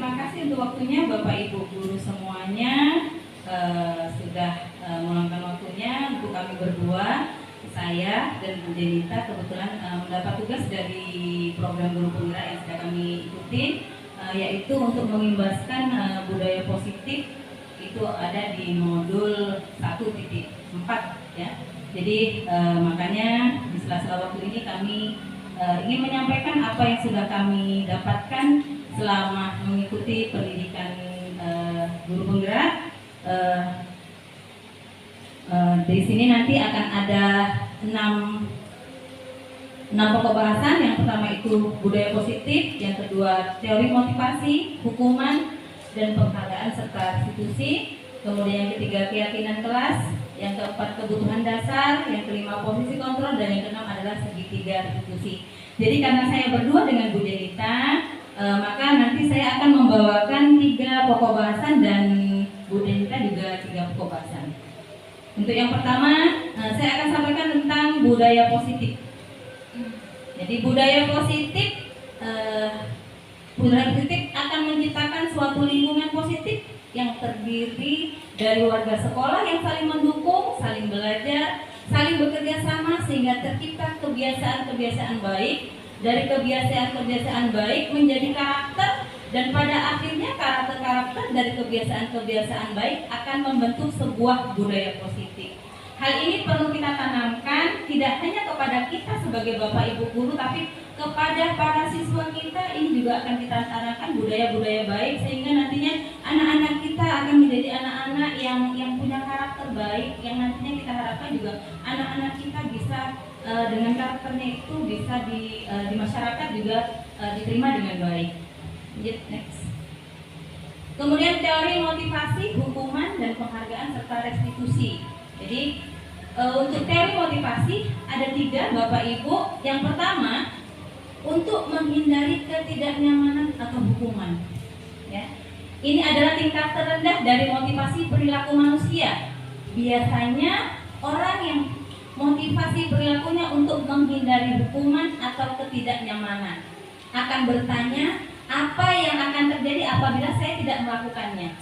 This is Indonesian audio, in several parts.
terima kasih untuk waktunya Bapak Ibu guru semuanya, sudah meluangkan waktunya untuk kami berdua. Saya dan Bu Jenita kebetulan mendapat tugas dari program guru penggerak yang sedang kami ikuti, yaitu untuk mengimbaskan budaya positif. Itu ada di modul 1.4 ya. Jadi makanya di sela-sela waktu ini kami ingin menyampaikan apa yang sudah kami dapatkan selama mengikuti pendidikan guru penggerak. Di sini nanti akan ada 6 pokok bahasan. Yang pertama itu budaya positif, yang kedua teori motivasi, hukuman dan penghargaan serta restitusi, kemudian yang ketiga keyakinan kelas, yang keempat kebutuhan dasar, yang kelima posisi kontrol, dan yang keenam adalah segitiga restitusi. Jadi karena saya berdua dengan Bu Jenita, maka nanti saya akan membawakan 3 pokok bahasan dan Bu Jenita juga 3 pokok bahasan. Untuk yang pertama, saya akan sampaikan tentang budaya positif. Jadi budaya positif akan menciptakan suatu lingkungan positif yang terdiri dari warga sekolah yang saling mendukung, saling belajar, saling bekerja sama sehingga tercipta kebiasaan-kebiasaan baik. Dari kebiasaan-kebiasaan baik menjadi karakter, dan pada akhirnya karakter-karakter dari kebiasaan-kebiasaan baik akan membentuk sebuah budaya positif. Hal ini perlu kita tanamkan tidak hanya kepada kita sebagai Bapak Ibu guru, tapi kepada para siswa kita. Ini juga akan kita tanamkan budaya-budaya baik sehingga nantinya anak-anak kita akan menjadi anak-anak yang punya karakter baik, yang nantinya kita harapkan juga anak-anak kita bisa dengan karakternya itu bisa di masyarakat juga diterima dengan baik. Next. Kemudian teori motivasi, hukuman dan penghargaan serta restitusi. Jadi untuk teori motivasi ada 3 Bapak Ibu. Yang pertama, untuk menghindari ketidaknyamanan atau hukuman. Ya. Ini adalah tingkat terendah dari motivasi perilaku manusia. Biasanya orang yang motivasi perilakunya untuk menghindari hukuman atau ketidaknyamanan akan bertanya, apa yang akan terjadi apabila saya tidak melakukannya?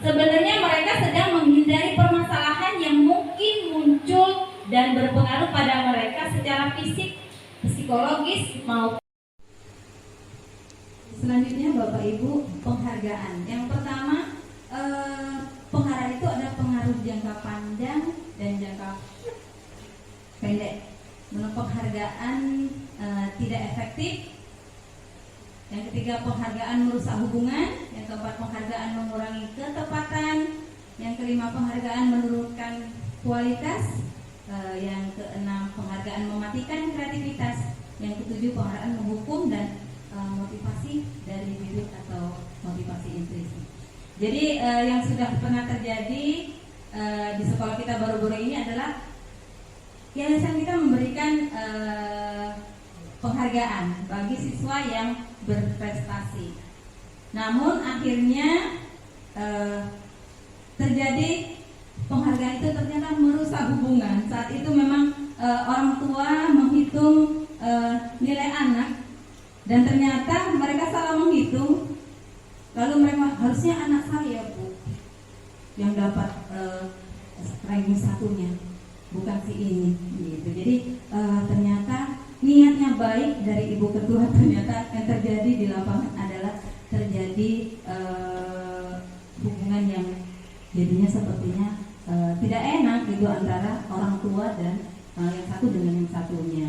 Sebenarnya mereka sedang menghindari permasalahan yang mungkin muncul dan berpengaruh pada mereka secara fisik, psikologis maupun. Selanjutnya Bapak Ibu, penghargaan. Yang pertama, penghargaan itu ada pengaruh jangka panjang dan jangka pendek. Menurut penghargaan tidak efektif. Yang ketiga, penghargaan merusak hubungan. Yang keempat, penghargaan mengurangi ketepatan. Yang kelima, penghargaan menurunkan kualitas. Yang keenam, penghargaan mematikan kreativitas. Yang ketujuh, penghargaan menghukum dan motivasi dari bibit atau motivasi intrinsik. Jadi yang sudah pernah terjadi di sekolah kita baru-baru ini adalah yayasan kita memberikan penghargaan bagi siswa yang berprestasi. Namun akhirnya terjadi penghargaan itu ternyata merusak hubungan. Saat itu memang orang tua menghitung nilai anak dan ternyata mereka salah menghitung. Lalu mereka, harusnya anak saya Bu yang dapat ranking 1-nya, bukan si ini gitu. Jadi ternyata niatnya baik dari ibu ketua, ternyata yang terjadi di lapangan adalah terjadi hubungan yang jadinya sepertinya tidak enak gitu antara orang tua dan yang satu dengan yang satunya.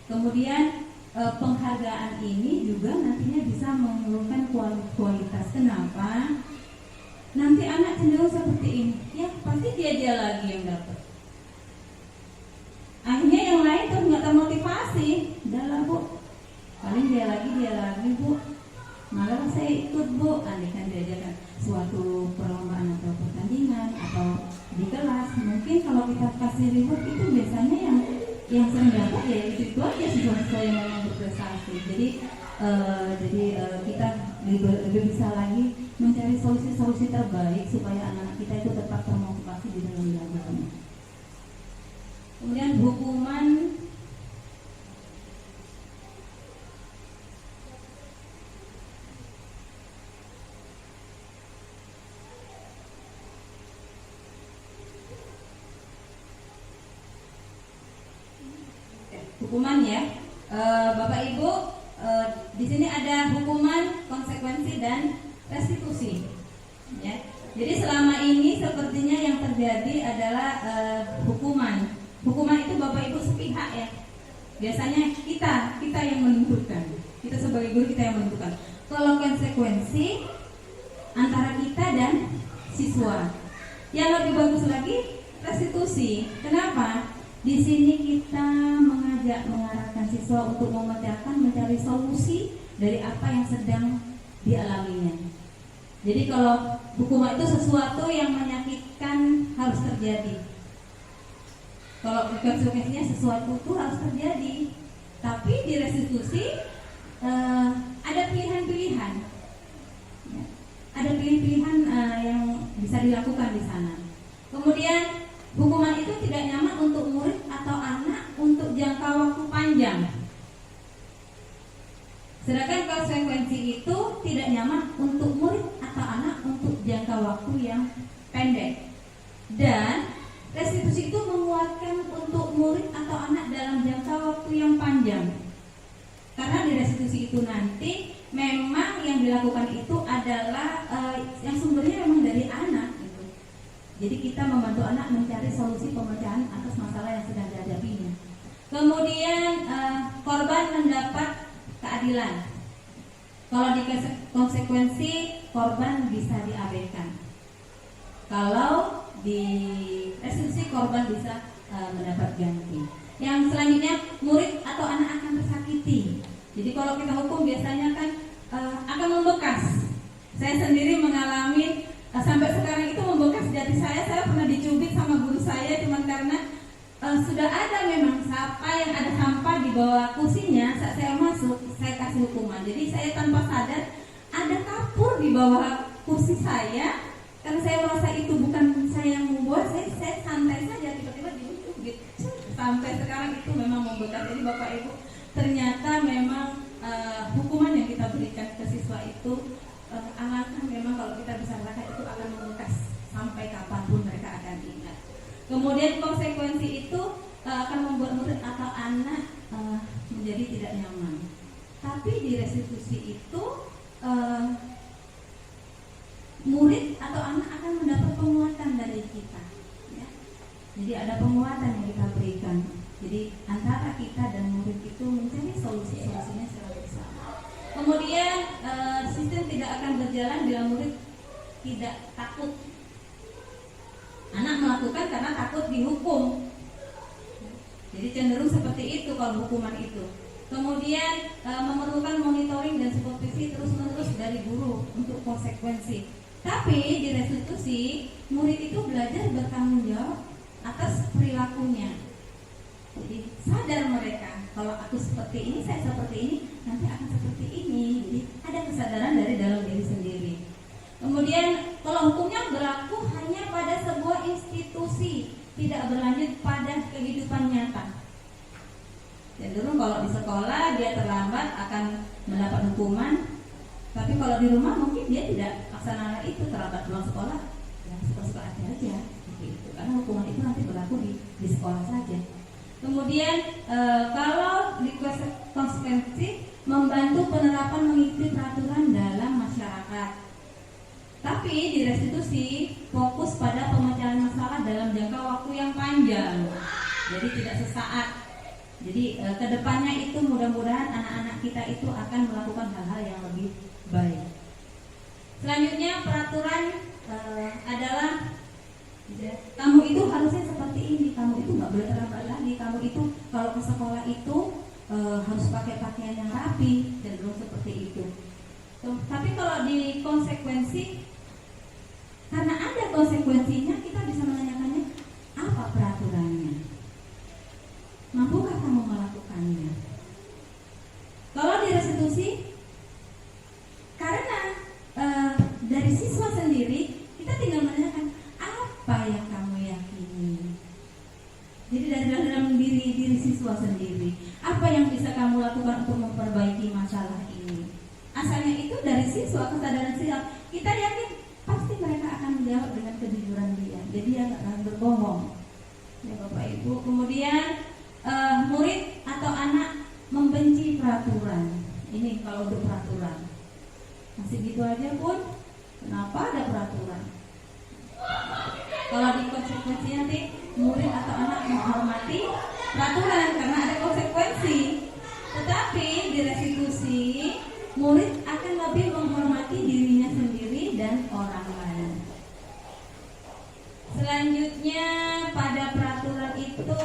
Kemudian penghargaan ini juga nantinya bisa menurunkan kualitas. Kenapa? Nanti anak cenderung seperti ini, ya pasti dia lagi yang dapat. Akhirnya yang lain tuh nggak termotivasi. Udahlah Bu, paling dia lagi Bu. Malah saya ikut Bu, andaikan diajarkan suatu perlombaan atau pertandingan atau di kelas. Mungkin kalau kita kasih reward itu biasanya yang sering dapat ya itu aja siswa-siswa yang memang berprestasi. Jadi kita lebih bisa lagi mencari solusi terbaik supaya anak-anak kita itu tetap termotivasi di dalam belajarnya. Kemudian hukuman. hukuman ya. Bapak Ibu, di sini ada hukuman, konsekuensi dan restitusi. Ya. Jadi selama ini sepertinya yang terjadi adalah hukuman. Hukuman itu Bapak Ibu sepihak ya. Biasanya kita yang menentukan. Kita sebagai guru kita yang menentukan. Kalau konsekuensi antara kita dan siswa. Yang lebih bagus lagi restitusi. Kenapa? Di sini kita mengarahkan siswa untuk memecahkan, mencari solusi dari apa yang sedang dialaminya. Jadi kalau hukuman itu sesuatu yang menyakitkan harus terjadi. Kalau konsekuensinya sesuatu itu harus terjadi. Tapi di restitusi ada pilihan-pilihan. Ya. Ada pilihan-pilihan yang bisa dilakukan di sana. Kemudian hukuman itu tidak nyaman untuk murid atau anak untuk jangka waktu panjang. Sedangkan konsekuensi itu tidak nyaman untuk murid atau anak untuk jangka waktu yang pendek. Dan restitusi itu menguatkan untuk murid atau anak dalam jangka waktu yang panjang. Karena di restitusi itu nanti memang yang dilakukan itu adalah yang sumbernya memang dari anak gitu. Jadi kita membantu anak mencari solusi pemecahan atas masalah yang sedang dihadapinya. Kemudian korban mendapat keadilan. Kalau di konsekuensi korban bisa diabaikan. Kalau di restitusi korban bisa mendapat ganti. Yang selanjutnya murid atau anak akan tersakiti. Jadi kalau kita hukum biasanya kan akan membekas. Saya sendiri mengalami sampai sekarang itu membekas di hati saya. Saya pernah dicubit sama guru saya cuma karena sudah ada memang yang ada sampah di bawah kursinya. Saat saya masuk, saya kasih hukuman. Jadi saya tanpa sadar ada kapur di bawah kursi saya. Karena saya merasa itu bukan saya yang membuat, saya santai saja, tiba-tiba dicubit. Sampai sekarang itu memang membekas. Jadi Bapak Ibu, ternyata memang hukuman yang kita berikan ke siswa itu alangkah memang kalau kita bisa merasakan itu akan membekas sampai kapanpun mereka akan ingat. Kemudian konsekuensi itu akan membuat murid atau anak menjadi tidak nyaman. Tapi di restitusi itu murid atau anak akan mendapat penguatan dari kita. Ya. Jadi ada penguatan yang kita berikan. Jadi antara kita dan murid itu mencari solusi-solusinya secara bersama. Kemudian sistem tidak akan berjalan bila murid tidak takut. Anak melakukan karena takut dihukum. Jadi cenderung seperti itu kalau hukuman itu. Kemudian memerlukan monitoring dan supervisi terus-menerus dari guru untuk konsekuensi. Tapi di restitusi murid itu belajar bertanggung jawab atas perilakunya. Jadi sadar mereka kalau aku seperti ini, saya seperti ini, nanti akan seperti ini. Jadi ada kesadaran dari dalam diri sendiri. Kemudian kalau hukumnya berlaku hanya pada sebuah institusi, tidak berlanjut pada kehidupan nyata. Cenderung kalau di sekolah dia terlambat akan mendapat hukuman, tapi kalau di rumah mungkin dia tidak laksanakan itu, terlambat pulang sekolah, ya suka-suka aja, gitu. Karena hukuman itu nanti berlaku di sekolah saja. Kemudian kalau di konsekuensi membantu penerapan mengikuti peraturan dalam masyarakat. Tapi di restitusi fokus pada pemecahan masalah dalam jangka waktu yang panjang. Jadi tidak sesaat. Jadi kedepannya itu mudah-mudahan anak-anak kita itu akan melakukan hal-hal yang lebih baik. Selanjutnya peraturan adalah kamu itu harusnya seperti ini, kamu itu nggak boleh terlambat lagi, kamu itu kalau ke sekolah itu harus pakai pakaian yang rapi, cenderung seperti itu. Tapi kalau di konsekuensi, karena ada konsekuensinya, kita bisa menanyakannya apa peraturannya, mampukah kamu melakukannya? Kalau di restitusi, karena dari siswa sendiri, kita tinggal menanyakan apa yang kamu yakini. Jadi dari dalam diri siswa sendiri, apa yang bisa kamu lakukan untuk memperbaiki masalah ini? Asalnya itu dari siswa, kesadaran siswa. Kita yakin pasti mereka akan menjawab dengan kejujuran dia. Jadi dia nggak akan berbohong. Ya Bapak Ibu. Kemudian murid atau anak membenci peraturan. Ini kalau untuk peraturan. Masih gitu aja pun, kenapa ada peraturan? Kalau di konsekuensi nanti murid atau anak menghormati peraturan karena ada konsekuensi. Tetapi di restitusi murid akan lebih menghormati dirinya sendiri dan orang lain. Selanjutnya pada peraturan itu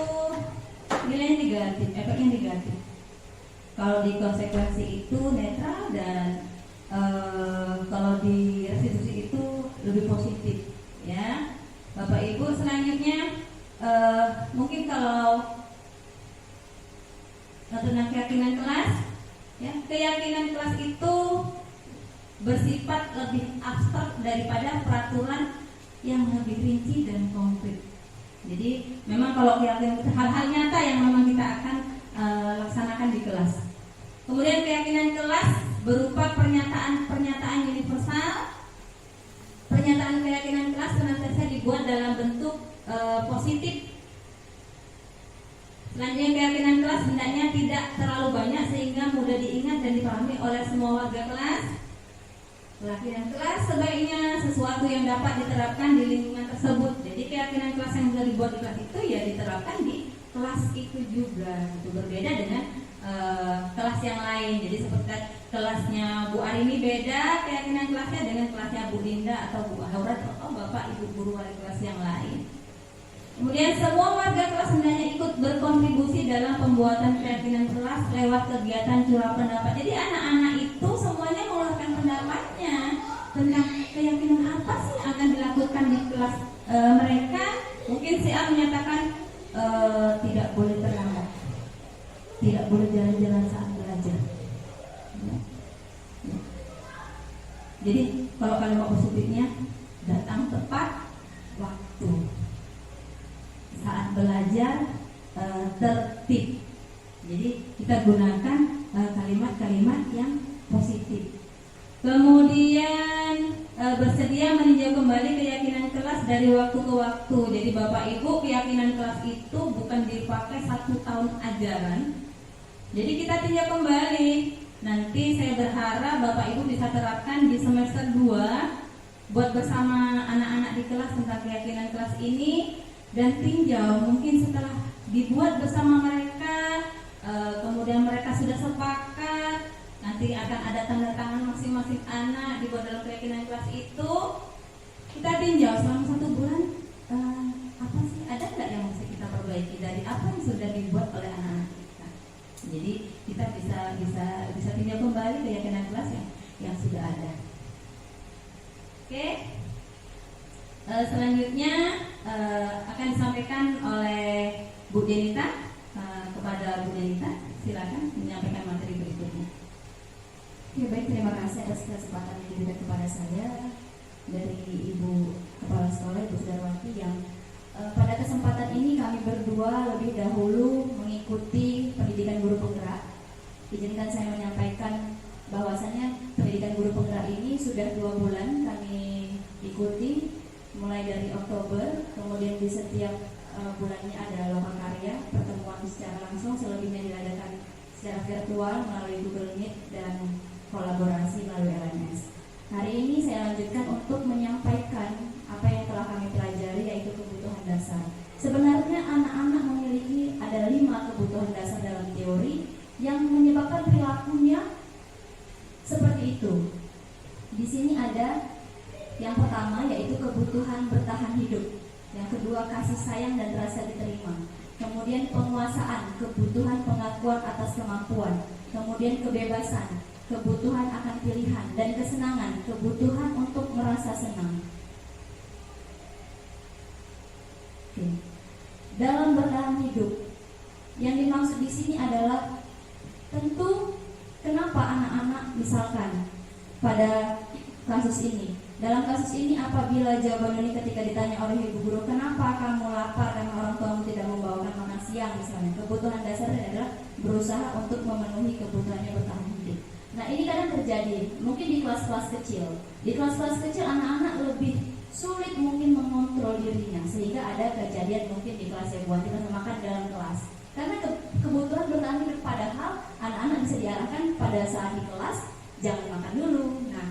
nilainya negatif, efeknya negatif. Kalau di konsekuensi itu netral dan kalau di restitusi itu lebih positif, ya. Bapak Ibu, selanjutnya mungkin kalau tentang keyakinan kelas, ya, keyakinan kelas itu bersifat lebih abstrak daripada peraturan yang lebih rinci dan konkret. Jadi memang kalau keyakinan hal-hal nyata yang memang kita akan laksanakan di kelas. Kemudian keyakinan kelas berupa pernyataan universal. Pernyataan keyakinan kelas senantiasa dibuat dalam bentuk positif. Selanjutnya keyakinan kelas hendaknya tidak terlalu banyak sehingga mudah diingat dan dipahami oleh semua warga kelas. Keyakinan kelas sebaiknya sesuatu yang dapat diterapkan di lingkungan tersebut. Jadi keyakinan kelas yang sudah dibuat di kelas itu ya diterapkan di kelas itu juga. Itu berbeda dengan kelas yang lain. Jadi seperti kelasnya Bu Arini beda keyakinan kelasnya dengan kelasnya Bu Dinda atau Bu Haura atau Bapak Ibu guru wali kelas yang lain. Kemudian semua warga kelas hendaknya ikut berkontribusi dalam pembuatan keyakinan kelas lewat kegiatan curah pendapat. Jadi anak-anak itu semuanya mengeluarkan pendapatnya tentang keyakinan apa sih akan dilakukan di kelas mereka. Mungkin si A menyatakan tidak boleh terlambat, tidak boleh jalan-jalan saat belajar. Jadi kalau kalimat positifnya datang tepat waktu, saat belajar tertib. Jadi kita gunakan kalimat-kalimat yang positif. Kemudian bersedia meninjau kembali keyakinan kelas dari waktu ke waktu. Jadi Bapak Ibu, keyakinan kelas itu bukan dipakai 1 tahun ajaran. Jadi kita tinjau kembali. Nanti saya berharap Bapak Ibu bisa terapkan di semester 2 buat bersama anak-anak di kelas tentang keyakinan kelas ini. Dan tinjau mungkin setelah dibuat bersama mereka, kemudian mereka sudah sepakat, nanti akan ada tanda tangan masing-masing anak dibuat dalam keyakinan kelas itu. Kita tinjau selama 1 bulan, apa sih, ada nggak yang mesti kita perbaiki dari apa yang sudah dibuat oleh anak-anak kita. Jadi kita bisa tinjau kembali keyakinan kelas yang sudah ada. Oke. Selanjutnya akan disampaikan oleh Bu Denita kepada Bu Denita. Silakan menyampaikan materi berikutnya. Ya, baik, terima kasih atas kesempatan yang diberikan kepada saya dari Ibu Kepala Sekolah, Ibu Sudarwati, yang pada kesempatan ini kami berdua lebih dahulu mengikuti pendidikan guru penggerak. Izinkan saya menyampaikan bahwasanya pendidikan guru penggerak ini sudah 2 bulan kami ikuti, mulai dari Oktober. Kemudian di setiap bulannya ada lokakarya, pertemuan secara langsung, selebihnya diadakan secara virtual melalui Google Meet dan kolaborasi melalui LMS. Hari ini saya lanjutkan untuk menyampaikan apa yang telah kami pelajari, yaitu kebutuhan dasar. Sebenarnya anak-anak memiliki ada 5 kebutuhan dasar dalam teori yang menyebabkan perilakunya seperti itu. Di sini ada yang pertama, yaitu kebutuhan bertahan hidup. Yang kedua, kasih sayang dan rasa diterima. Kemudian penguasaan, kebutuhan pengakuan atas kemampuan. Kemudian kebebasan, kebutuhan akan pilihan. Dan kesenangan, kebutuhan untuk merasa senang. Oke. Dalam bertahan hidup, yang dimaksud di sini adalah tentu kenapa anak-anak misalkan pada kasus ini. Dalam kasus ini, apabila jawaban ini ketika ditanya oleh ibu guru, kenapa kamu lapar karena orang tuamu tidak membawakan makan siang misalnya, kebutuhan dasarnya adalah berusaha untuk memenuhi kebutuhannya bertahan hidup. Nah, ini kadang terjadi mungkin di kelas-kelas kecil. Di kelas-kelas kecil anak-anak lebih sulit mungkin mengontrol dirinya, sehingga ada kejadian mungkin di kelas yang buat kita makan dalam kelas. Karena kebutuhan bertahan hidup, padahal anak-anak bisa diarahkan pada saat di kelas jangan makan dulu. Nah,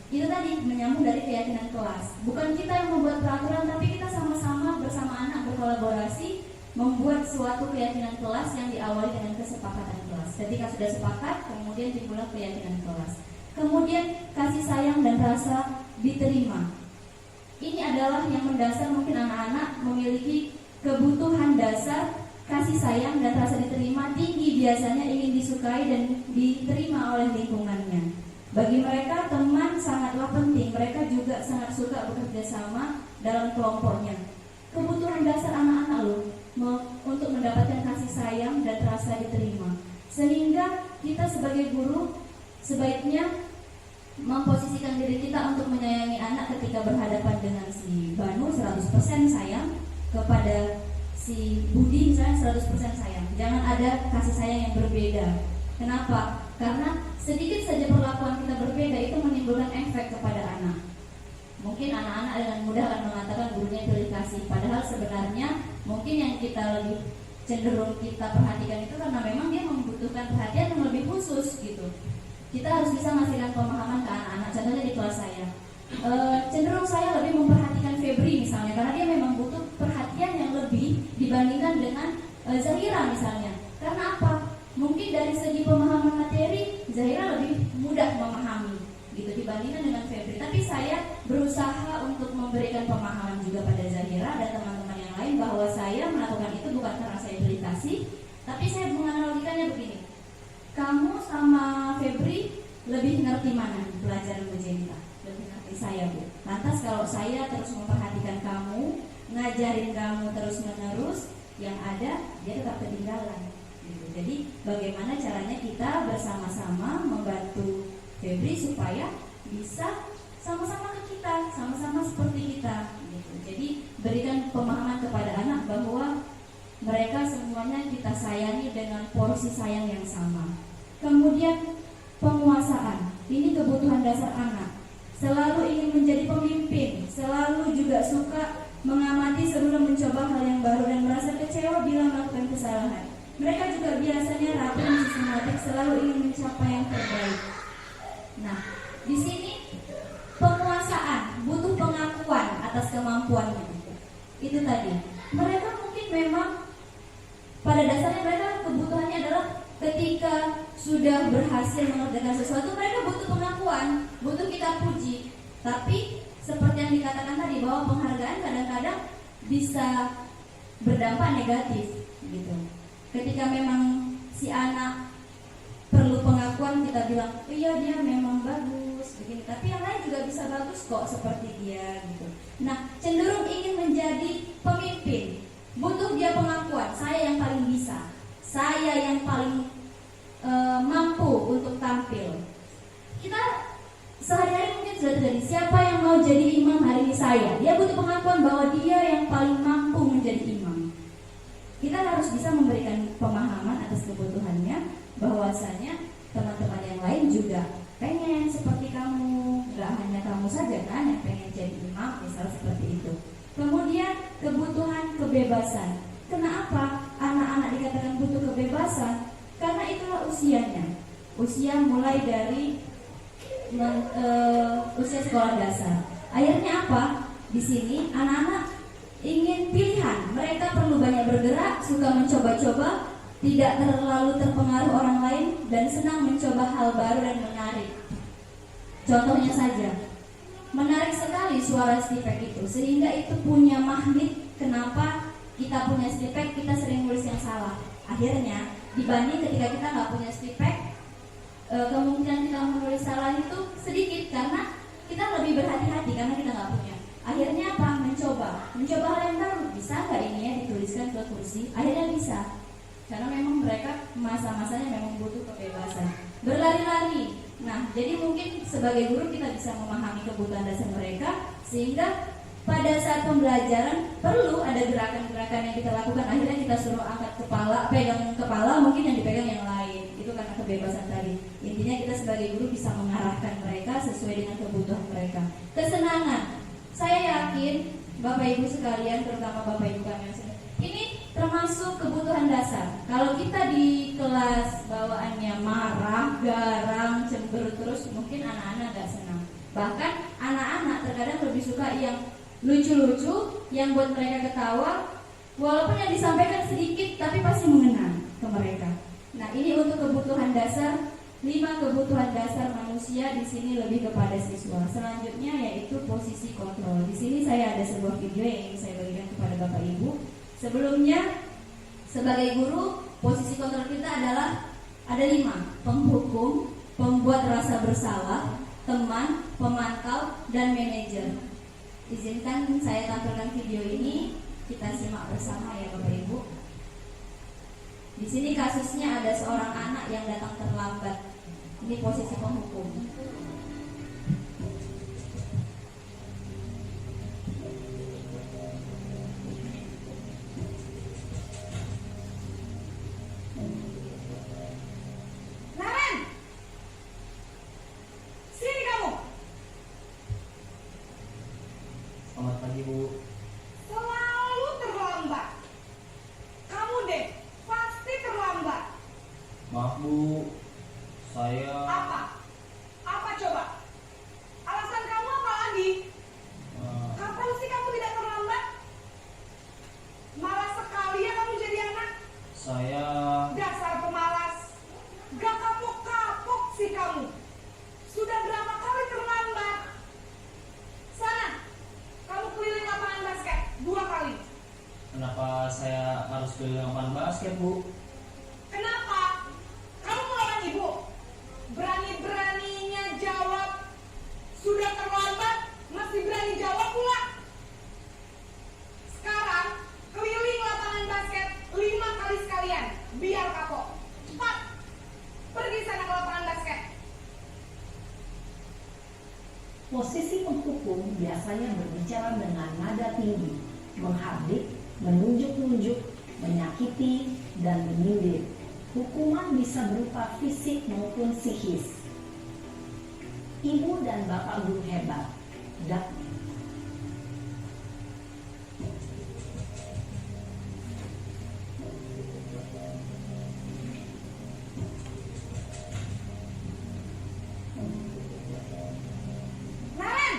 itu tadi menyambung dari keyakinan kelas. Bukan kita yang membuat peraturan, tapi kita sama-sama bersama anak berkolaborasi membuat suatu keyakinan kelas yang diawali dengan kesepakatan kelas. Ketika sudah sepakat, kemudian timbullah keyakinan kelas. Kemudian kasih sayang dan rasa diterima. Ini adalah yang mendasar, mungkin anak-anak memiliki kebutuhan dasar kasih sayang dan rasa diterima tinggi, biasanya ingin disukai dan diterima oleh lingkungannya. Bagi mereka teman sangatlah penting, mereka juga sangat suka bekerja sama dalam kelompoknya. Kebutuhan dasar anak-anak loh untuk mendapatkan kasih sayang dan rasa diterima. Sehingga kita sebagai guru sebaiknya memposisikan diri kita untuk menyayangi anak ketika berhadapan dengan si Banu 100% sayang, kepada si Budi misalnya 100% sayang. Jangan ada kasih sayang yang berbeda. Kenapa? Karena sedikit saja perlakuan kita berbeda itu menimbulkan efek kepada anak. Mungkin anak-anak dengan mudah akan mengatakan gurunya pilih kasih, padahal sebenarnya mungkin yang kita lebih cenderung kita perhatikan itu karena memang dia membutuhkan perhatian yang lebih khusus gitu. Kita harus bisa ngasihkan pemahaman ke anak-anak. Contohnya di kelas saya, cenderung saya lebih memperhatikan Febri misalnya, karena dia memang butuh perhatian yang lebih dibandingkan dengan Zahira misalnya. Karena apa? Mungkin dari segi pemahaman materi Zahira lebih mudah memahami gitu dibandingkan dengan Febri. Tapi saya berusaha untuk memberikan pemahaman juga pada Zahira dan teman-teman yang lain bahwa saya melakukan itu bukan karena saya pilih kasih, tapi saya menganalogikannya begini. Kamu sama Febri lebih ngerti mana pelajaran Bu Jenita? Lebih ngerti saya, Bu. Lantas kalau saya terus memperhatikan kamu, ngajarin kamu terus-menerus, yang ada dia tetap ketinggalan gitu. Jadi bagaimana caranya kita bersama-sama membantu Febri supaya bisa sama-sama ke kita, sama-sama seperti kita gitu. Jadi berikan pemahaman kepada anak bahwa mereka semuanya kita sayangi dengan porsi sayang yang sama. Kemudian penguasaan, ini kebutuhan dasar anak. Selalu ingin menjadi pemimpin, selalu juga suka mengamati sebelum mencoba hal yang baru dan merasa kecewa bila melakukan kesalahan. Mereka juga biasanya rapi dan sistematik, selalu ingin mencapai yang terbaik. Nah, di sini penguasaan, butuh pengakuan atas kemampuannya. Itu tadi. Mereka mungkin memang pada dasarnya mereka kebutuhannya adalah ketika sudah berhasil mengerjakan sesuatu, mereka butuh pengakuan, butuh kita puji. Tapi seperti yang dikatakan tadi bahwa penghargaan kadang-kadang bisa berdampak negatif gitu. Ketika memang si anak perlu pengakuan, kita bilang, oh iya dia memang bagus begini, tapi yang lain juga bisa bagus kok seperti dia gitu. Nah, cenderung ingin menjadi pemimpin, butuh dia pengakuan, saya yang paling bisa, saya yang paling mampu untuk tampil. Kita sehari-hari mungkin sudah terjadi, siapa yang mau jadi imam hari ini saya, dia butuh pengakuan bahwa dia yang paling mampu menjadi imam. Kita harus bisa memberikan pemahaman atas kebutuhannya, bahwasanya teman-teman yang lain juga pengen seperti kamu, gak hanya kamu saja kan yang pengen jadi imam, misal seperti itu. Kemudian kebutuhan kebebasan. Kenapa anak-anak dikatakan butuh kebebasan? Karena itulah usianya. Usia mulai dari usia sekolah dasar. Akhirnya apa? Di sini anak-anak ingin pilihan. Mereka perlu banyak bergerak, suka mencoba-coba, tidak terlalu terpengaruh orang lain, dan senang mencoba hal baru dan menarik. Contohnya saja, menarik sekali suara stipek itu, sehingga itu punya magnet. Kenapa kita punya stipek, kita sering nulis yang salah. Akhirnya dibanding ketika kita nggak punya stipek, kemungkinan kita menulis salah itu sedikit karena kita lebih berhati-hati karena kita nggak punya. Akhirnya apa? Mencoba hal yang baru. Bisa nggak ini ya dituliskan ke kursi? Akhirnya bisa, karena memang mereka masa-masanya memang butuh kebebasan. Berlari-lari. Nah, jadi mungkin sebagai guru kita bisa memahami kebutuhan dasar mereka, sehingga pada saat pembelajaran perlu ada gerakan-gerakan yang kita lakukan. Akhirnya kita suruh angkat kepala, pegang kepala, mungkin yang dipegang yang lain. Itu karena kebebasan tadi. Intinya kita sebagai guru bisa mengarahkan mereka sesuai dengan kebutuhan mereka. Kesenangan. Saya yakin Bapak Ibu sekalian, terutama Bapak Ibu kami ini termasuk kebutuhan dasar. Kalau kita di kelas bawaannya marah, garang, cemberut terus, mungkin anak-anak gak senang. Bahkan anak-anak terkadang lebih suka yang lucu-lucu, yang buat mereka ketawa, walaupun yang disampaikan sedikit tapi pasti mengena ke mereka. Nah, ini untuk kebutuhan dasar. 5 kebutuhan dasar manusia di sini lebih kepada siswa. Selanjutnya yaitu posisi kontrol. Di sini saya ada sebuah video yang ingin saya bagikan kepada Bapak Ibu. Sebelumnya, sebagai guru, posisi kontrol kita adalah ada 5: penghukum, pembuat rasa bersalah, teman, pemantau, dan manajer. Izinkan saya tampilkan video ini, kita simak bersama ya Bapak Ibu. Di sini kasusnya ada seorang anak yang datang terlambat. Ini posisi penghukum. Naren, sini kamu. Selamat pagi, Bu. Selalu terlambat. Kamu deh, pasti terlambat. Maaf, Bu. Saya Apa? Apa coba? Alasan kamu apa lagi? Kapan sih kamu tidak terlambat? Malas sekali ya kamu jadi anak. saya Dasar pemalas. Gak kapok-kapok sih kamu. Sudah berapa kali terlambat? Sana, kamu keliling lapangan basket 2 kali. Kenapa saya harus keliling lapangan basket, Bu? Kenapa? Kamu melawan ibu? Berani-beraninya jawab. Sudah terlambat, masih berani jawab pula. Sekarang, keliling lapangan basket 5 kali sekalian. Biar kapok. Cepat. Pergi sana ke lapangan basket. Posisi penghukum biasanya berbicara dengan nada tinggi, menghardik, menunjuk-nunjuk, menyakiti, dan menyindir. Hukuman bisa berupa fisik maupun psikis. Ibu dan bapak guru hebat. Naren!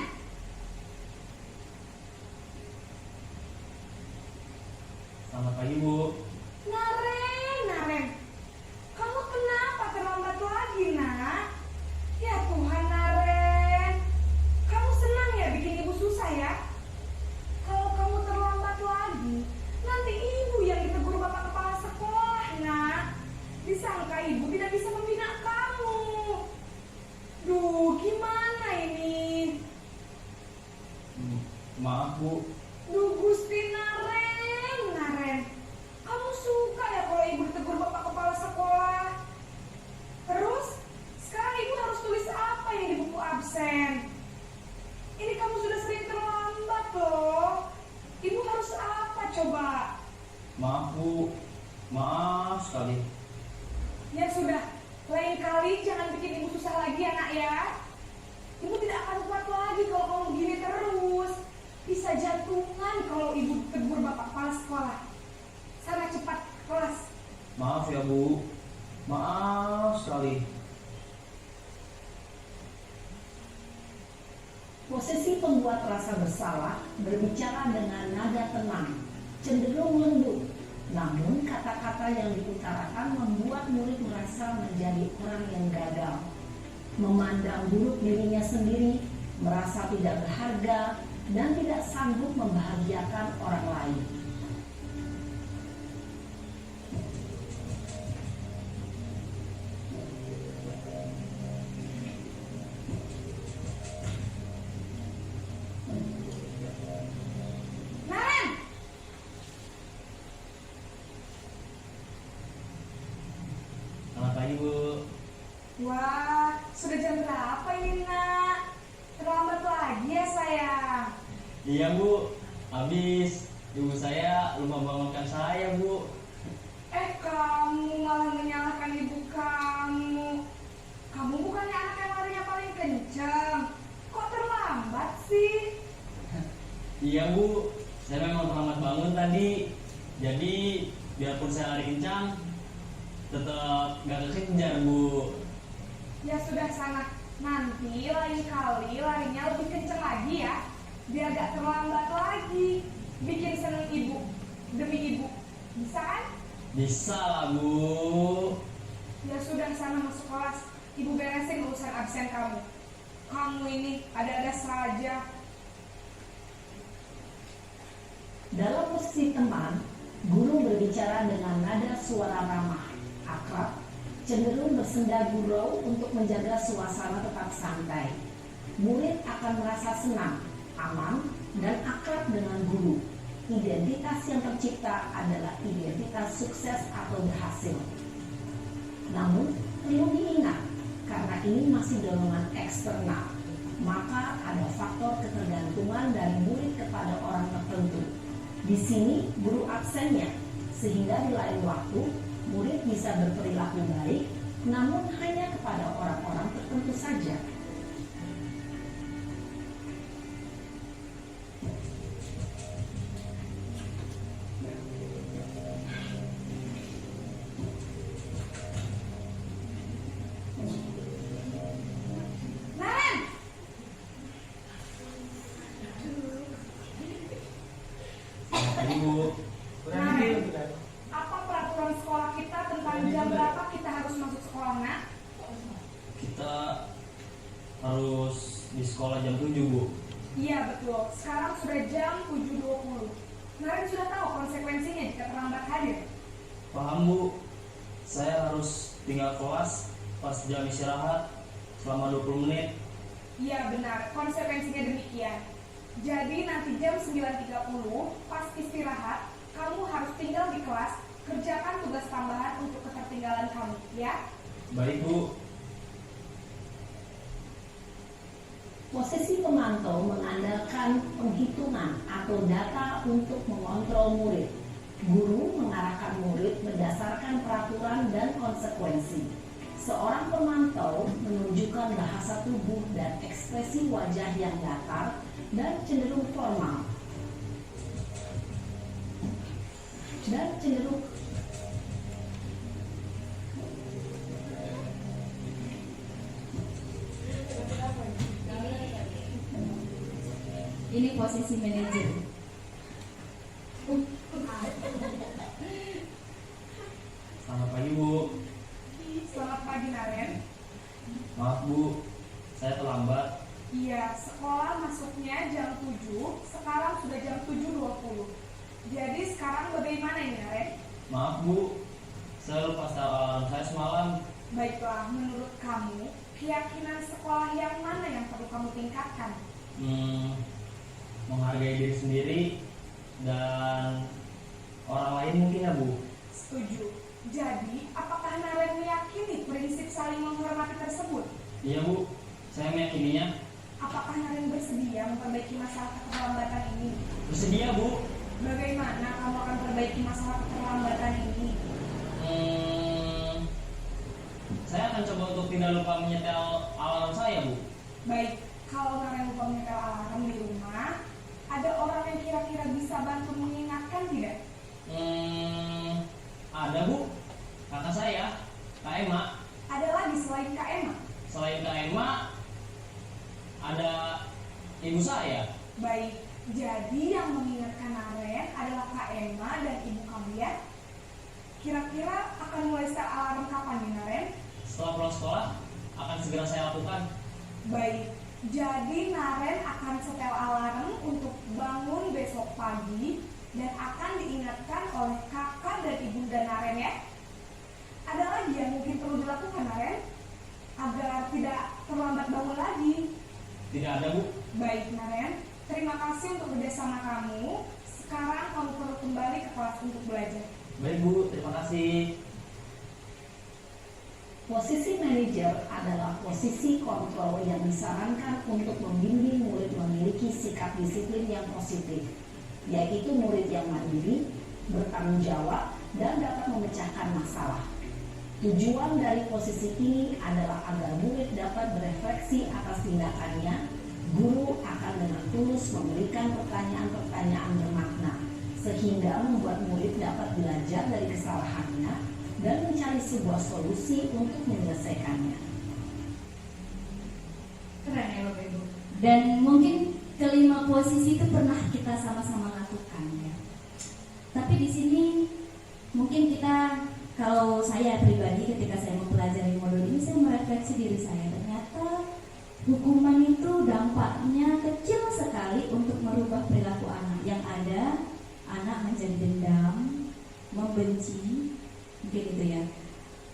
Selamat pagi, Bu. Naren. Kamu kenapa terlambat lagi, nak? Ya Tuhan, Naren. Kamu senang ya bikin ibu susah ya? Kalau kamu terlambat lagi, nanti ibu yang ditegur bapak kepala sekolah, nak. Disangka ibu tidak bisa membina kamu. Duh, gimana ini? Maaf, Bu. Duh, Gusti Naren. Kamu suka ya kalau ibu ditegur bapak kepala sekolah? Terus, sekarang ibu harus tulis apa yang di buku absen? Ini kamu sudah sering terlambat loh. Ibu harus apa coba? Maaf, Bu. Maaf sekali. Ya sudah, lain kali jangan bikin ibu susah lagi ya nak ya. Ibu tidak akan kuat lagi kalau kamu gini terus. Bisa jantungan kalau ibu tegur bapak kepala sekolah. Sana cepat ke kelas. Maaf ya, Bu. Maaf sekali. Posisi pembuat rasa bersalah berbicara dengan nada tenang, cenderung lembut. Namun kata-kata yang diutarakan membuat murid merasa menjadi orang yang gagal, memandang buruk dirinya sendiri, merasa tidak berharga, dan tidak sanggup membahagiakan orang lain. Naren! Selamat pagi, Bu. Wah, sudah jam berapa ini nak? Terlambat lagi ya sayang. Iya, Bu. Habis ibu saya lupa bangunkan saya, Bu. Kamu malah menyalahkan ibu kamu. Kamu bukannya anak yang larinya paling kencang. Kok terlambat sih? Iya, Bu. Saya memang terlambat bangun tadi. Jadi biarpun saya lari kencang, tetap gak kekejar Bu. Ya sudah sana, nanti lain kali larinya lebih kenceng lagi ya, biar gak terlambat lagi. Bikin seneng ibu, demi ibu. Bisa kan? Bisa lah Bu. Ya sudah sana masuk kelas, ibu beresin urusan absen kamu. Kamu ini ada-ada saja. Dalam posisi teman, guru berbicara dengan nada suara ramah, akrab, cenderung bersenda gurau untuk menjaga suasana tetap santai. Murid akan merasa senang, aman, dan akrab dengan guru. Identitas yang tercipta adalah identitas sukses atau berhasil. Namun, perlu diingat, karena ini masih dorongan eksternal, maka ada faktor ketergantungan dari murid kepada orang tertentu. Di sini guru absennya, sehingga di lain waktu murid bisa berperilaku baik, namun hanya kepada orang-orang tertentu saja. Naren! Tadi Bu. Naren, apa peraturan sekolah kita tentang jam berapa kita harus masuk sekolah, nak? Kita harus di sekolah jam 7 Bu. Iya betul, sekarang sudah jam 7.20. Naren sudah tahu konsekuensinya jika terlambat hadir. Paham Bu. Saya harus tinggal kelas pas jam istirahat selama 20 menit. Iya benar, konsekuensinya demikian. Jadi nanti jam 9.30 pas istirahat, kamu harus tinggal di kelas, kerjakan tugas tambahan untuk ketertinggalan kamu, ya? Baik Bu. Posisi pemantau mengandalkan penghitungan atau data untuk mengontrol murid. Guru mengarahkan murid berdasarkan peraturan dan konsekuensi. Seorang pemantau menunjukkan bahasa tubuh dan ekspresi wajah yang datar dan cenderung formal. Ini posisi manajer. Selamat pagi Bu. Selamat pagi Naren. Maaf Bu, saya terlambat. Iya, sekolah masuknya jam 7, sekarang sudah jam 7.20. Jadi sekarang bagaimana ini Naren? Maaf Bu, saya lupa setel alarm saya semalam. Baiklah, menurut kamu, keyakinan sekolah yang mana yang perlu kamu tingkatkan? Menghargai diri sendiri dan orang lain mungkin ya Bu. Setuju. Jadi, apakah Naren meyakini prinsip saling menghormati tersebut? Iya Bu, saya meyakininya. Apakah Naren bersedia memperbaiki masalah keterlambatan ini? Bersedia Bu. Bagaimana kamu akan perbaiki masalah keterlambatan ini? Saya akan coba untuk tidak lupa menyetel alarm saya Bu. Baik, kalau Naren lupa menyetel alarm di rumah, ada orang yang kira-kira bisa bantu mengingatkan tidak? Ada Bu, kakak saya, Kak Emma. Ada lagi selain Kak Emma? Selain Kak Emma, ada ibu saya. Baik, jadi yang mengingatkan Naren adalah Kak Emma dan ibu kalian. Kira-kira akan mulai setel alarm kapan nih Naren? Setelah pulang sekolah, akan segera saya lakukan. Baik, jadi Naren akan setel alarm untuk bangun besok pagi dan akan diingatkan oleh kakak dan ibunda Naren ya. Ada lagi yang mungkin perlu dilakukan Naren agar tidak terlambat bangun lagi? Tidak ada Bu. Baik Naren, terima kasih untuk kerjasama kamu. Sekarang kamu perlu kembali ke kelas untuk belajar. Baik Bu, terima kasih. Posisi manajer adalah posisi kontrol yang disarankan untuk membimbing murid memiliki sikap disiplin yang positif, yaitu murid yang mandiri, bertanggung jawab, dan dapat memecahkan masalah. Tujuan dari posisi ini adalah agar murid dapat berefleksi atas tindakannya. Guru akan dengan tulus memberikan pertanyaan-pertanyaan bermakna, sehingga membuat murid dapat belajar dari kesalahannya dan mencari sebuah solusi untuk menyelesaikannya. Keren ya Bapak Ibu. Dan mungkin kelima posisi itu pernah kita sama-sama lakukan ya. Tapi di sini mungkin kita, kalau saya pribadi ketika saya mempelajari modul ini, saya merefleksi diri saya, ternyata hukuman itu dampaknya kecil sekali untuk merubah perilaku anak. Yang ada anak menjadi dendam, membenci, mungkin itu ya.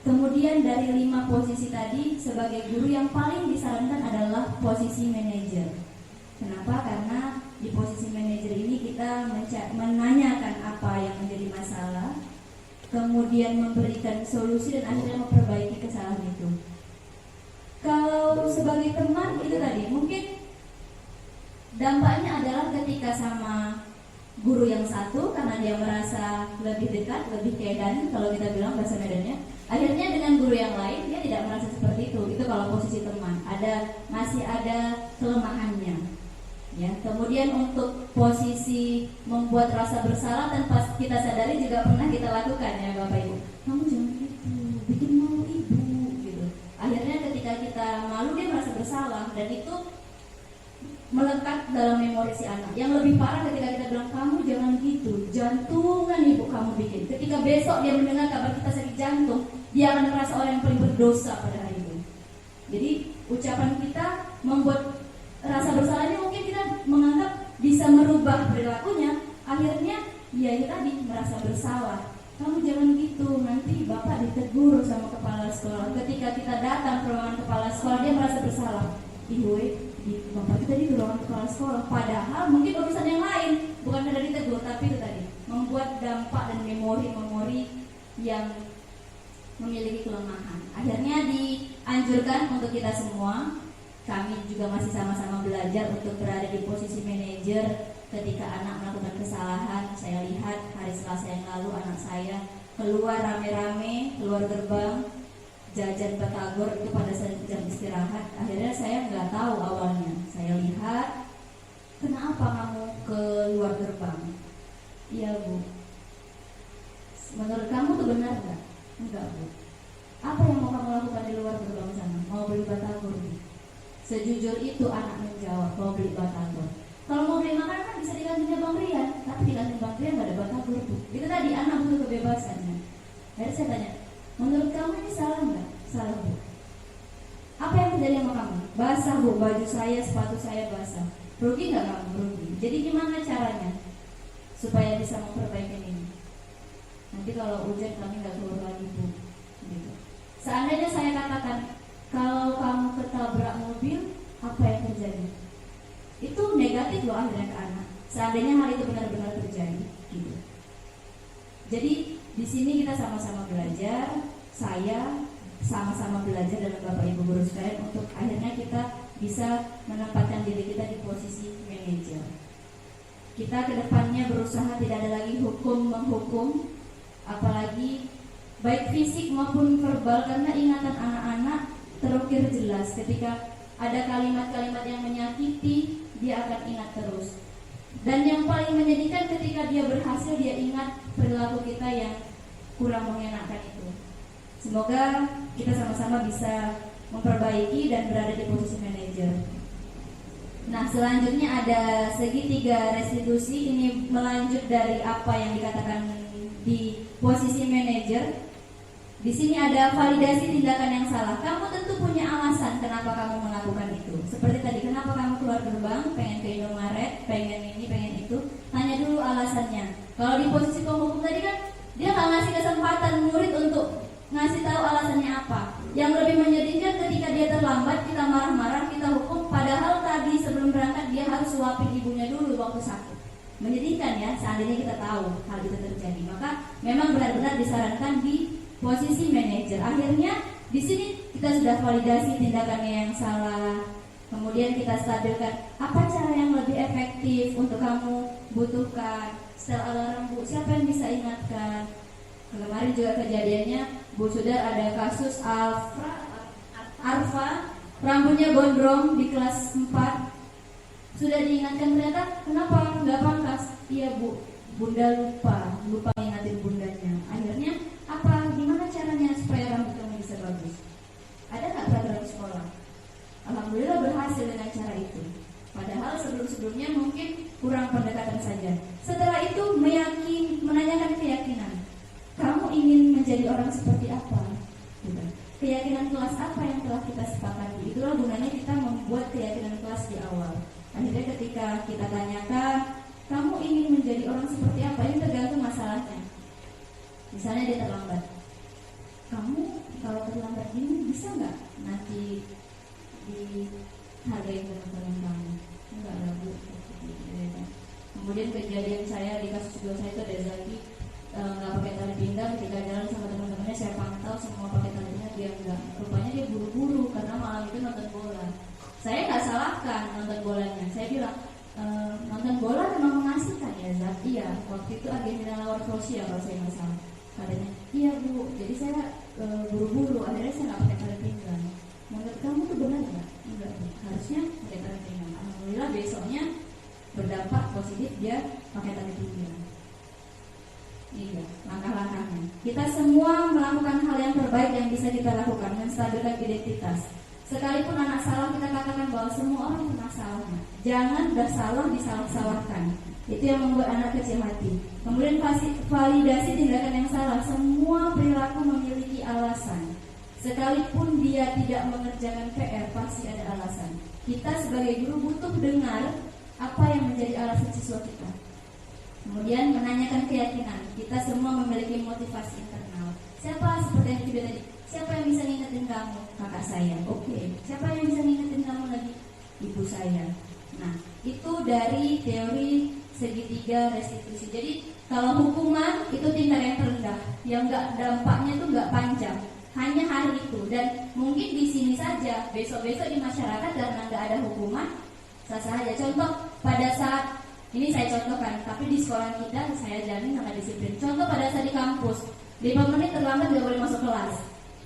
Kemudian dari 5 posisi tadi, sebagai guru yang paling disarankan adalah posisi manajer. Kenapa? Karena di posisi manajer ini kita menanyakan apa yang menjadi masalah, kemudian memberikan solusi dan akhirnya memperbaiki kesalahan itu. Kalau sebagai teman itu tadi, mungkin dampaknya adalah ketika sama guru yang satu, karena dia merasa lebih dekat, lebih kedan kalau kita bilang bahasa Medannya. Akhirnya dengan guru yang lain dia tidak merasa seperti itu. Itu kalau posisi teman, masih ada kelemahannya. Ya, kemudian untuk posisi membuat rasa bersalah tanpa kita sadari juga pernah kita lakukan ya Bapak Ibu. Kamu jangan gitu, bikin malu ibu gitu. Akhirnya ketika kita malu dia merasa bersalah dan itu melekat dalam memori si anak. Yang lebih parah ketika kita bilang kamu jangan gitu, jantungan ibu kamu bikin. Ketika besok dia mendengar kabar kita sakit jantung, dia akan merasa orang yang paling berdosa pada hari itu. Jadi ucapan kita membuat rasa bersalahnya, mungkin kita menganggap bisa merubah perilakunya. Akhirnya ya itu tadi merasa bersalah. Kamu jangan gitu, nanti bapak ditegur sama kepala sekolah. Ketika kita datang ke ruangan kepala sekolah, dia merasa bersalah. Bapak kita di ruangan kepala sekolah, padahal mungkin urusan yang lain, bukan karena ditegur, tapi itu tadi membuat dampak dan memori-memori yang memiliki kelemahan. Akhirnya dianjurkan untuk kita semua, kami juga masih sama-sama belajar untuk berada di posisi manajer. Ketika anak melakukan kesalahan, saya lihat hari Selasa yang lalu anak saya keluar rame-rame, keluar gerbang, jajan batagor itu pada saat jam istirahat. Akhirnya saya nggak tahu awalnya. Saya lihat, kenapa kamu keluar gerbang? Iya bu. Menurut kamu tuh benar nggak? Enggak bu. Apa yang mau kamu lakukan di luar gerbang sana? Mau beli batagor bu? Sejujur itu anak menjawab, mau beli batagor. Kalau mau beli makanan kan bisa di kantinnya Bang Rian, tapi di kantin Bang Rian nggak ada batagor bu. Itu tadi anak butuh kebebasannya. Jadi saya tanya, menurut kamu ini salah nggak? Salah bu. Apa yang terjadi sama kamu? Basah bu, baju saya, sepatu saya basah. Rugi nggak kamu? Rugi. Jadi gimana caranya supaya bisa memperbaiki ini? Nanti kalau hujan kami nggak keluar lagi bu. Gitu. Seandainya saya katakan, kalau kamu ketabrak mobil, apa yang terjadi? Itu negatif loh akhirnya ke anak. Seandainya hal itu benar-benar terjadi, gitu. Jadi di sini kita sama-sama belajar, saya sama-sama belajar dengan Bapak Ibu guru sekalian untuk akhirnya kita bisa menempatkan diri kita di posisi manajer. Kita kedepannya berusaha tidak ada lagi hukum menghukum, apalagi baik fisik maupun verbal, karena ingatan anak-anak terukir jelas. Ketika ada kalimat-kalimat yang menyakiti, dia akan ingat terus. Dan yang paling menyedihkan ketika dia berhasil, dia ingat perilaku kita yang kurang mengenakan itu. Semoga kita sama-sama bisa memperbaiki dan berada di posisi manajer. Nah, selanjutnya ada segitiga restitusi. Ini melanjut dari apa yang dikatakan di posisi manajer. Di sini ada validasi tindakan yang salah. Kamu tentu punya alasan kenapa kamu melakukan itu. Seperti tadi, kenapa kamu keluar gerbang, pengen ke Indomaret, pengen ini, pengen itu. Tanya dulu alasannya. Kalau di posisi penghukum tadi kan, dia nggak ngasih kesempatan murid untuk ngasih tahu alasannya apa. Yang lebih menyedihkan ketika dia terlambat, kita marah-marah, kita hukum. Padahal tadi sebelum berangkat dia harus suapin ibunya dulu waktu sakit. Menyedihkan ya, seandainya kita tahu hal itu terjadi. Maka memang benar-benar disarankan di posisi manajer. Akhirnya di sini kita sudah validasi tindakannya yang salah. Kemudian kita stabilkan apa cara yang lebih efektif untuk kamu butuhkan. Setel alarm bu, siapa yang bisa ingatkan? Kemarin juga kejadiannya Bu Sudar ada kasus Arfa, rambutnya gondrong di kelas 4. Sudah diingatkan, ternyata kenapa nggak pangkas? Iya bu, Bunda lupa ingatin bundanya. Akhirnya apa? Gimana caranya supaya rambut kamu bisa bagus? Ada nggak peraturan sekolah? Alhamdulillah berhasil dengan cara itu. Padahal sebelum-sebelumnya mungkin kurang pendekatan saja. Setelah itu menanyakan keyakinan. Kamu ingin menjadi orang seperti apa? Gitu. Keyakinan kelas apa yang telah kita sepakati? Itulah gunanya kita membuat keyakinan kelas di awal. Akhirnya ketika kita tanyakan, kamu ingin menjadi orang seperti apa? Ini tergantung masalahnya. Misalnya dia terlambat. Kamu kalau terlambat ini bisa nggak nanti dihargai teman-teman kamu? Enggak lah Bu. Kemudian kejadian saya di kasus kedua saya itu ada lagi nggak pakai tali pinggang, ketika jalan sama teman-temannya saya pantau semua pakai tali pinggang, dia enggak. Rupanya dia buru-buru karena malam itu nonton bola. Saya nggak salahkan nonton bolanya. Saya bilang nonton bola memang mengasihkan ya Zat. Iya, waktu itu Argentina lawan Kroasia kalau saya nggak salah. Katanya, iya Bu. Jadi saya buru-buru, akhirnya saya nggak pakai tali pinggang. Menurut kamu tuh benar nggak? Enggak Bu. Harusnya pakai tali pinggang. Alhamdulillah besoknya berdampak positif dia pakai tali pinggang. Iya, langkah-langkahnya. Kita semua melakukan hal yang terbaik yang bisa kita lakukan, menstabilkan identitas. Sekalipun anak salah, kita katakan bahwa semua orang pernah salahnya. Jangan udah salah disalah-salahkan. Itu yang membuat anak kecil hati. Kemudian validasi tindakan yang salah. Semua perilaku memiliki alasan. Sekalipun dia tidak mengerjakan PR, pasti ada alasan. Kita sebagai guru butuh dengar apa yang menjadi alasan siswa kita. Kemudian menanyakan keyakinan. Kita semua memiliki motivasi internal. Siapa seperti yang kita tadi? Siapa yang bisa ngingetin kamu? Kakak saya. Oke. Siapa yang bisa ngingetin kamu lagi? Ibu saya. Nah, itu dari teori segitiga restitusi. Jadi kalau hukuman itu tingkat yang terendah, yang dampaknya itu nggak panjang, hanya hari itu. Dan mungkin di sini saja, besok-besok di masyarakat karena nggak ada hukuman, sah-sah aja. Contoh pada saat ini saya contohkan, tapi di sekolah kita saya jamin sangat disiplin. Contoh pada saat di kampus, 5 menit terlambat tidak boleh masuk kelas.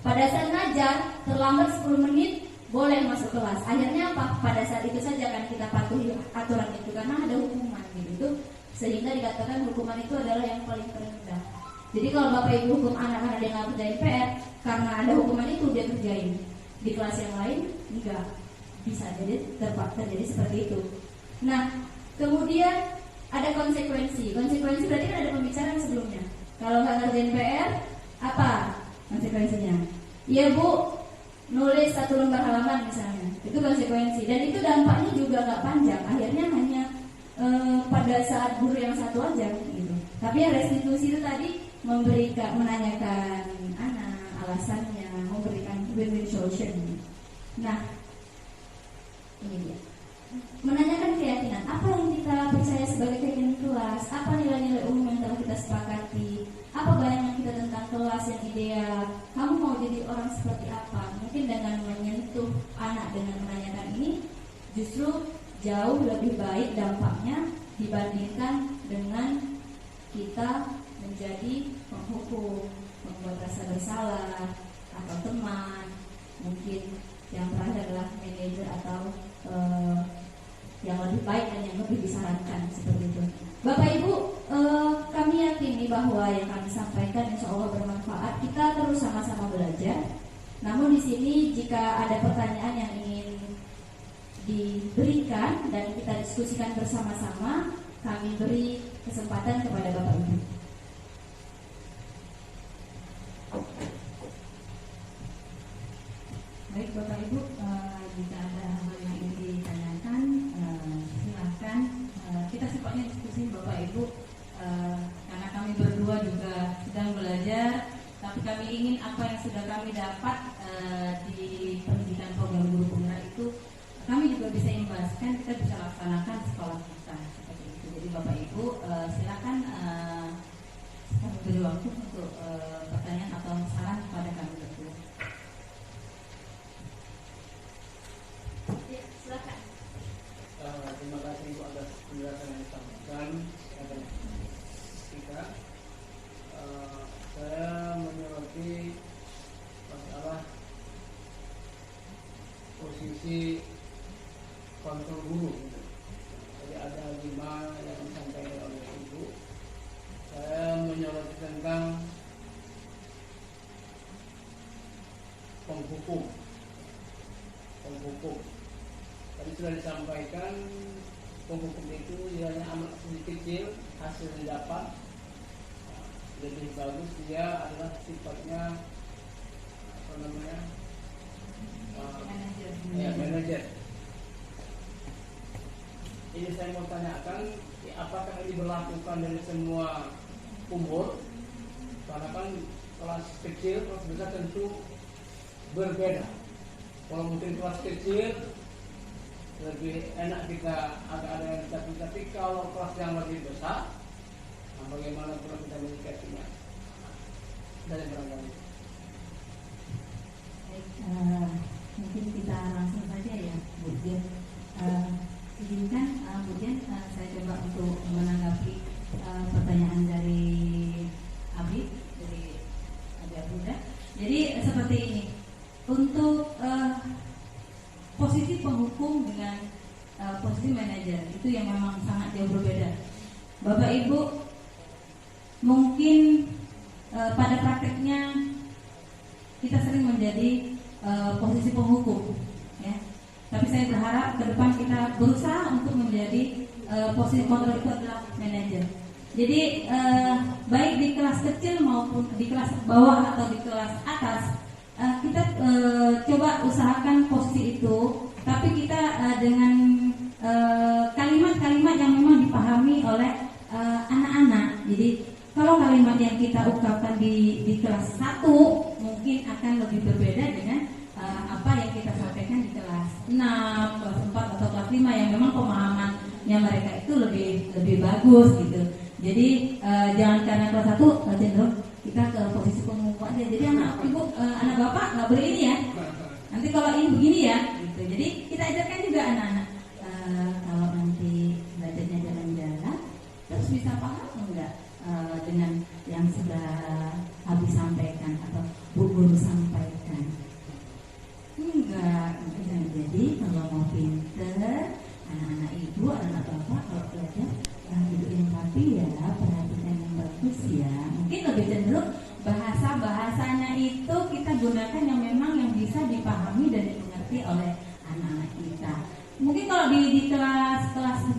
Pada saat ngajar, terlambat 10 menit boleh masuk kelas. Akhirnya apa? Pada saat itu saja kan kita patuhi aturan itu karena ada hukuman gitu. Sehingga dikatakan hukuman itu adalah yang paling terendah. Jadi kalau Bapak Ibu hukum anak karena dia nggak kerjain PR, karena ada hukuman itu dia kerjain. Di kelas yang lain enggak. Bisa jadi terjadi seperti itu. Nah, kemudian ada konsekuensi. Konsekuensi berarti kan ada pembicaraan sebelumnya. Kalau nggak kerjain PR, apa konsekuensinya? Iya Bu, nulis 1 lembar halaman misalnya. Itu konsekuensi. Dan itu dampaknya juga nggak panjang. Akhirnya hanya pada saat guru yang satu aja gitu. Tapi yang restitusi itu tadi menanyakan anak alasannya, memberikan win-win solution. Nah, ini dia. Menanyakan keyakinan, apa yang kita percaya sebagai keyakinan kelas, apa nilai-nilai umum yang telah kita sepakati, apa bayangan kita tentang kelas yang ideal, kamu mau jadi orang seperti apa. Mungkin dengan menyentuh anak dengan menanyakan ini justru jauh lebih baik dampaknya dibandingkan dengan kita menjadi penghukum, membuat rasa bersalah atau teman. Mungkin yang terakhir adalah manajer atau yang lebih baik dan yang lebih disarankan seperti itu. Bapak Ibu, kami yakini bahwa yang kami sampaikan insya Allah bermanfaat. Kita terus sama-sama belajar. Namun di sini jika ada pertanyaan yang ingin diberikan dan kita diskusikan bersama-sama, kami beri kesempatan kepada Bapak Ibu. Baik Bapak Ibu, jika ada hal yang ingin ditanyakan, silahkan. Kita sifatnya diskusi Bapak Ibu, karena kami berdua juga sedang belajar, tapi kami ingin apa yang sudah kami dapat di pendidikan program guru penggerak itu kami juga bisa imbaskan, kita bisa laksanakan sekolah kita seperti itu. Jadi Bapak Ibu silakan kami beri waktu untuk pertanyaan atau saran kepada kami berdua. Ya, silakan. Terima kasih Ibu atas penjelasan yang disampaikan kepada kita. Saya menyoroti masalah posisi kontrol guru. Jadi ada 5 yang disampaikan oleh Ibu. penghukum itu nilainya amat sedikit kecil, hasilnya dapat lebih bagus. Dia adalah sifatnya apa namanya manajer. Ini saya mau tanyakan, apakah ini berlakukan dari semua umur? Karena kan kelas kecil, kelas besar tentu berbeda. Kalau mungkin kelas kecil lebih enak kita agak ada yang tapi kalau kelas yang lebih besar, nah bagaimana kalau kita menyikapinya? Dari barangkali. Mungkin kita langsung saja ya, Bu Jen. Izinkan Bu Jen, saya coba untuk menanggapi pertanyaan dari Abi, dari Abuda. Jadi seperti ini, untuk posisi penghukum dengan posisi manajer itu yang memang sangat jauh berbeda. Bapak Ibu mungkin pada prakteknya kita sering menjadi posisi penghukum, ya. Tapi saya berharap ke depan kita berusaha untuk menjadi posisi kontrol itu adalah manajer. Jadi baik di kelas kecil maupun di kelas bawah atau di kelas atas, kita coba usahakan posisi itu, tapi kita dengan kalimat-kalimat yang memang dipahami oleh anak-anak. Jadi kalau kalimat yang kita ungkapkan di kelas 1 mungkin akan lebih berbeda dengan apa yang kita sampaikan di kelas 6, kelas 4 atau kelas 5 yang memang pemahamannya mereka itu lebih bagus gitu. Jadi jangan karena kelas 1 cenderung kita ke posisi penghukum aja. Jadi anak ibu, anak bapak nggak boleh ini ya. Nanti kalau ini begini ya, gitu. Jadi kita ajarkan juga anak-anak kalau nanti belajarnya jalan-jalan, terus bisa paham enggak dengan yang sudah habis sampaikan atau Bu Guru sampaikan? Enggak. Jadi kalau mau pinter, anak-anak ibu, anak bapak kalau belajar duduk yang rapi ya, perhatikan yang bagus ya. Mungkin lebih cenderung bahasanya itu kita gunakan yang memang yang bisa dipahami dan dimengerti oleh anak-anak kita. Mungkin kalau di kelas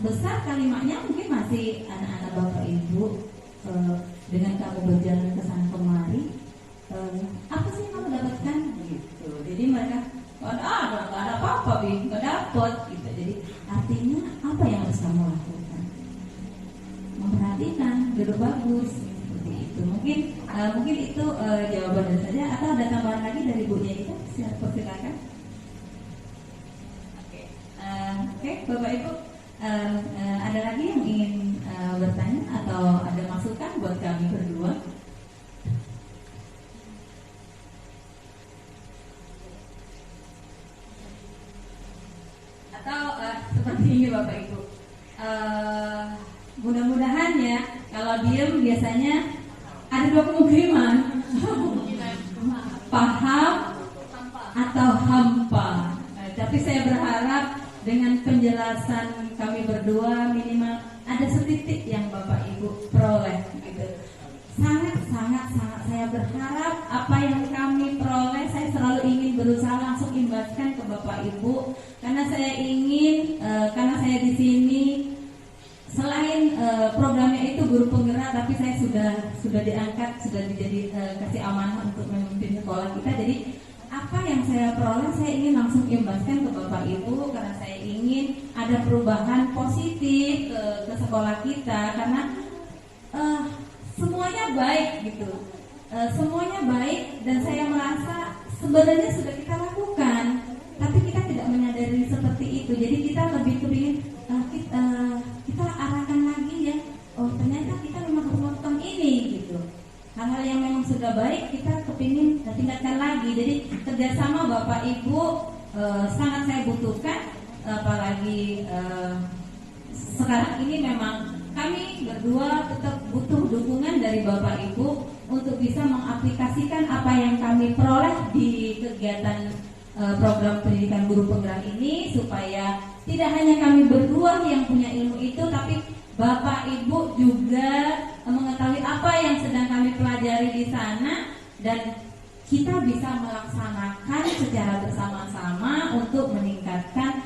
besar kalimatnya mungkin masih anak-anak bapak ibu dengan kamu berjalan ke sana kemari, apa sih yang kamu dapatkan gitu. Jadi mereka nggak ada apa-apa, nggak dapet gitu. Jadi artinya apa yang harus kamu lakukan? Memperhatikan, duduk bagus seperti itu. Mungkin itu jawabannya saja. Atau ada tambahan lagi dari Bu Nya itu? Silakan. Oke, Bapak Ibu, ada lagi yang ingin bertanya atau ada masukan buat kami berdua? Atau seperti ini Bapak Ibu, mudah-mudahan ya, kalau diem biasanya ada dua kemungkinan, paham atau hampa. Tapi saya berharap dengan penjelasan kami berdua minimal ada setitik yang Bapak Ibu peroleh gitu. Sangat saya berharap apa yang kami peroleh, saya selalu ingin berusaha langsung imbaskan ke Bapak Ibu, karena saya ingin karena saya di sini selain programnya itu guru penggerak, tapi saya sudah diangkat, sudah kasih amanah untuk memimpin sekolah kita. Jadi apa yang saya peroleh saya ingin langsung imbaskan ke Bapak Ibu, karena saya ingin ada perubahan positif ke sekolah kita, karena semuanya baik gitu, semuanya baik, dan saya merasa sebenarnya sudah kita lakukan, tapi kita tidak menyadari seperti itu. Jadi kita lebih kepingin kita arahkan lagi ya, oh ternyata kita memang harus melakukan ini gitu. Hal-hal yang memang sudah baik kita kepingin tingkatkan lagi. Jadi kerjasama Bapak Ibu sangat saya butuhkan, apalagi sekarang ini memang kami berdua tetap butuh dukungan dari Bapak Ibu untuk bisa mengaplikasikan apa yang kami peroleh di kegiatan program pendidikan guru penggerak ini, supaya tidak hanya kami berdua yang punya ilmu itu, tapi Bapak Ibu juga mengetahui apa yang sedang kami pelajari di sana, dan kita bisa melaksanakan secara bersama-sama untuk meningkatkan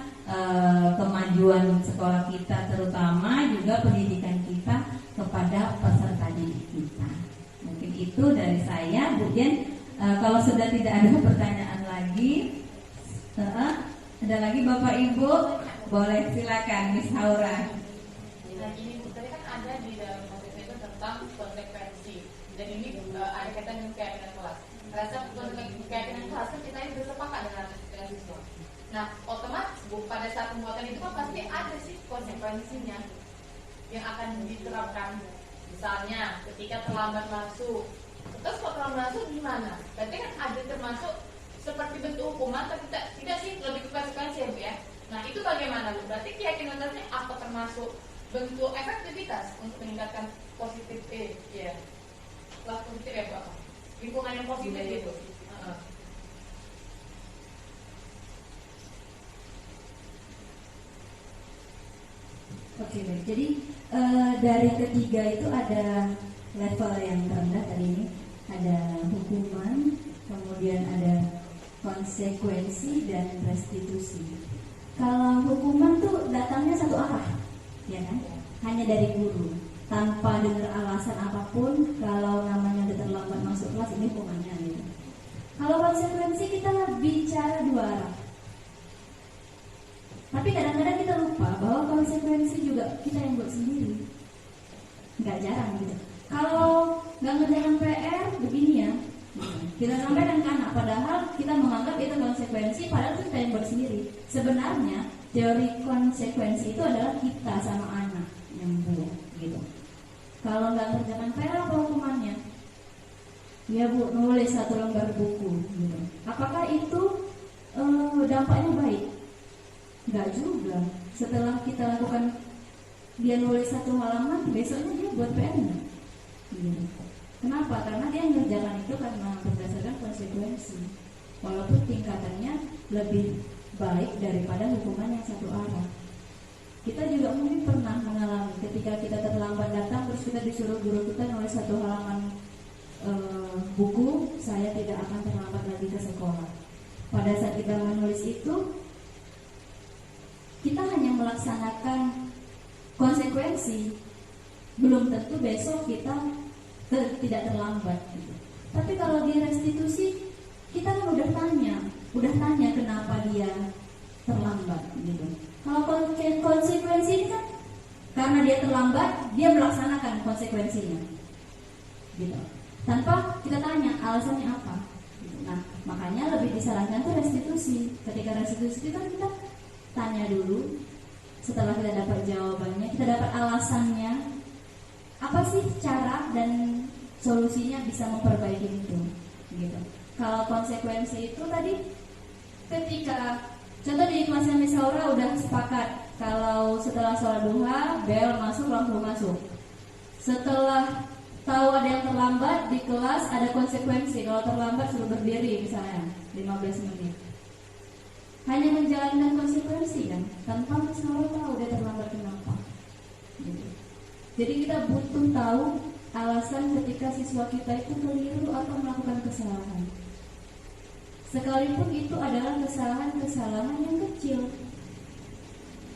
kemajuan kemajuan sekolah kita, terutama juga pendidikan kita kepada peserta didik kita. Mungkin itu dari saya, Bu Jen. Kalau sudah tidak ada pertanyaan lagi, ada lagi Bapak Ibu, boleh silakan Miss Haura. Nah ini Bu, tadi kan ada di dalam materi itu tentang konsekuensi. Dan ini ada kaitan dengan keyakinan kelas. Rasa keyakinan kelas kan kita ini bersepakat dengan siswa. Nah otomatis Bu, pada saat pembuatan itu kan pasti ada sih konsekuensinya yang akan diterapkan. Misalnya ketika terlambat masuk, terus kalau terlambat masuk gimana? Berarti kan ada termasuk seperti bentuk hukuman, tapi tidak sih, lebih ke konsekuensi ya Bu ya. Nah itu bagaimana Bu? Berarti keyakinan kelasnya apa termasuk bentuk efektivitas untuk meningkatkan positif ya kelas positif ya Bu, apa lingkungan yang positif itu. Oke, baik. Jadi dari ketiga itu ada level yang terendah tadi ini, ada hukuman, kemudian ada konsekuensi dan restitusi. Kalau hukuman tuh datangnya satu arah, ya kan? Hanya dari guru, tanpa dengar alasan apapun. Kalau namanya udah terlambat masuk kelas, ini hukumannya gitu. Kalau konsekuensi kita bicara dua arah. Tapi kadang-kadang kita lupa bahwa konsekuensi juga kita yang buat sendiri. Nggak jarang gitu. Kalau nggak ngerjakan PR, begini ya. Kita sampaikan ke anak, padahal kita menganggap itu konsekuensi, padahal itu kita yang buat sendiri. Sebenarnya teori konsekuensi itu adalah kita sama anak yang buat gitu. Kalau nggak ngerjakan PR, apa hukumannya? Ya Bu, nulis 1 lembar buku gitu. Apakah itu dampaknya baik? Enggak juga. Setelah kita lakukan, dia nulis 1 halaman, besoknya dia buat PR enggak? Gitu. Kenapa? Karena dia ngerjakan itu karena berdasarkan konsekuensi. Walaupun tingkatannya lebih baik daripada hukuman yang satu arah. Kita juga mungkin pernah mengalami ketika kita terlambat datang, terus kita disuruh guru kita nulis 1 halaman buku, saya tidak akan terlambat lagi ke sekolah. Pada saat kita menulis itu, kita hanya melaksanakan konsekuensi, belum tentu besok kita tidak terlambat gitu. Tapi kalau di restitusi, kita kan udah tanya kenapa dia terlambat gitu. Kalau konsekuensi ini kan karena dia terlambat, dia melaksanakan konsekuensinya gitu, tanpa kita tanya alasannya apa gitu. Nah makanya lebih disarankan tuh restitusi. Ketika restitusi itu kan kita tanya dulu, setelah kita dapat jawabannya, kita dapat alasannya, apa sih cara dan solusinya bisa memperbaiki itu gitu. Kalau konsekuensi itu tadi, ketika contoh di kelasnya Miss Haura udah sepakat kalau setelah sholat duha bel masuk langsung masuk. Setelah tahu ada yang terlambat di kelas, ada konsekuensi. Kalau terlambat suruh berdiri misalnya 15 menit. Hanya menjalankan konsekuensi kan, tanpa Miss Haura tahu dia terlambat kenapa gitu. Jadi kita butuh tahu alasan ketika siswa kita itu keliru atau melakukan kesalahan. Sekalipun itu adalah kesalahan yang kecil.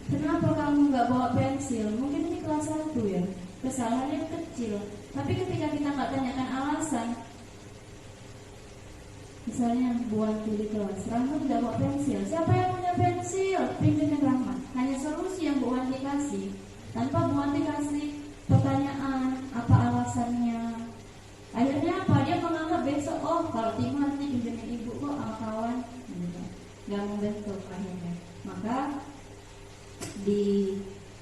Kenapa kamu nggak bawa pensil? Mungkin ini kelas 1 ya, kesalahan yang kecil. Tapi ketika kita nggak tanyakan alasan, misalnya buat di kelas, Rahmat tidak bawa pensil. Siapa yang punya pensil? Pinjemin Rahmat. Hanya solusi yang Bu Wanti kasih, tanpa Bu Wanti kasih pertanyaan apa alasannya. Akhirnya apa? Dia menganggap besok, oh kalau Timo nanti pinjemin ibu kok sama kawan, nggak membentuk akhirnya. Maka di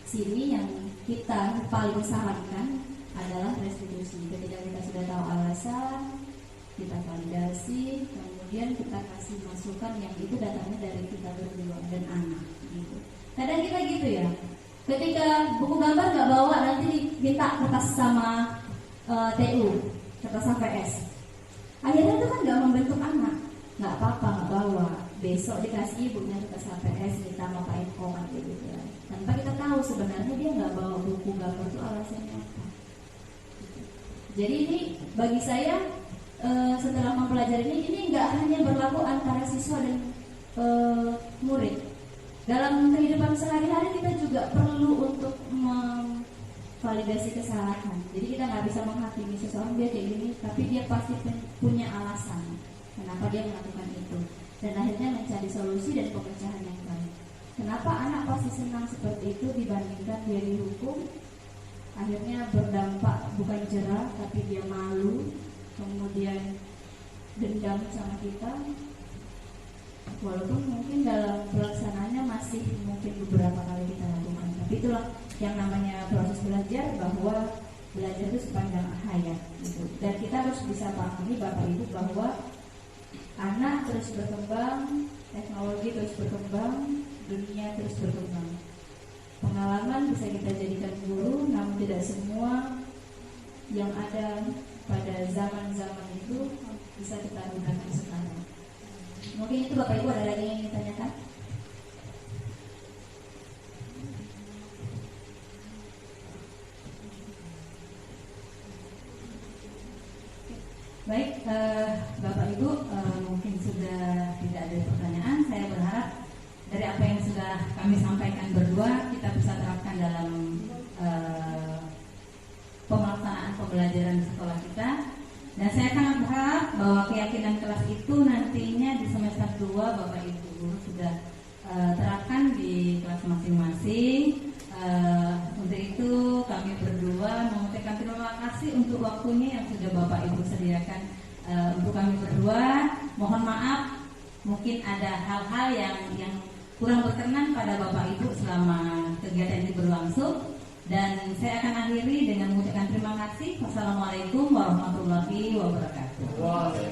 sini yang kita paling sarankan adalah restitusi. Ketika kita sudah tahu alasan, kita validasi, kemudian kita kasih masukan yang itu datangnya dari kita berdua dan anak gitu. Kadang kita gitu ya, ketika buku gambar nggak bawa, nanti minta kertas sama TU, kertas HVS. Akhirnya itu kan nggak membentuk anak. Nggak apa-apa, nggak bawa, besok dikasih ibunya kertas HVS, minta sama Pak Eko gitu ya. Tanpa kita tahu sebenarnya dia nggak bawa buku gambar itu alasannya apa. Jadi ini bagi saya, setelah mempelajari ini nggak hanya berlaku antara siswa dan murid, Dalam kehidupan sehari-hari kita juga perlu untuk memvalidasi kesalahan. Jadi kita nggak bisa menghakimi seseorang dia kayak gini, tapi dia pasti punya alasan kenapa dia melakukan itu, dan akhirnya mencari solusi dan pemecahan yang baik. Kenapa anak pasti senang seperti itu dibandingkan dia dihukum, akhirnya berdampak bukan jerah tapi dia malu, kemudian dendam sama kita, walaupun mungkin dalam pelaksanaannya masih mungkin beberapa kali kita lakukan. Tapi itulah yang namanya proses belajar, bahwa belajar itu sepanjang hayat gitu. Dan kita harus bisa pahami Bapak Ibu bahwa anak terus berkembang, teknologi terus berkembang, dunia terus berkembang. Pengalaman bisa kita jadikan guru, namun tidak semua yang ada pada zaman-zaman itu bisa kita gunakan sekarang. Mungkin itu Bapak Ibu, ada lagi yang ingin ditanyakan? Baik, Bapak Ibu, mungkin sudah tidak ada pertanyaan. Saya berharap dari apa yang sudah kami sampaikan berdua, kita bisa terapkan dalam pelaksanaan pembelajaran di sekolah kita. Dan saya sangat berharap bahwa keyakinan kelas itu nantinya di semester 2 Bapak Ibu guru sudah terapkan di kelas masing-masing. Untuk itu kami berdua mengucapkan terima kasih untuk waktunya yang sudah Bapak Ibu sediakan untuk kami berdua. Mohon maaf mungkin ada hal-hal yang kurang berkenan pada Bapak Ibu selama kegiatan ini berlangsung. Dan saya akan akhiri dengan mengucapkan terima kasih. Wassalamualaikum warahmatullahi wabarakatuh.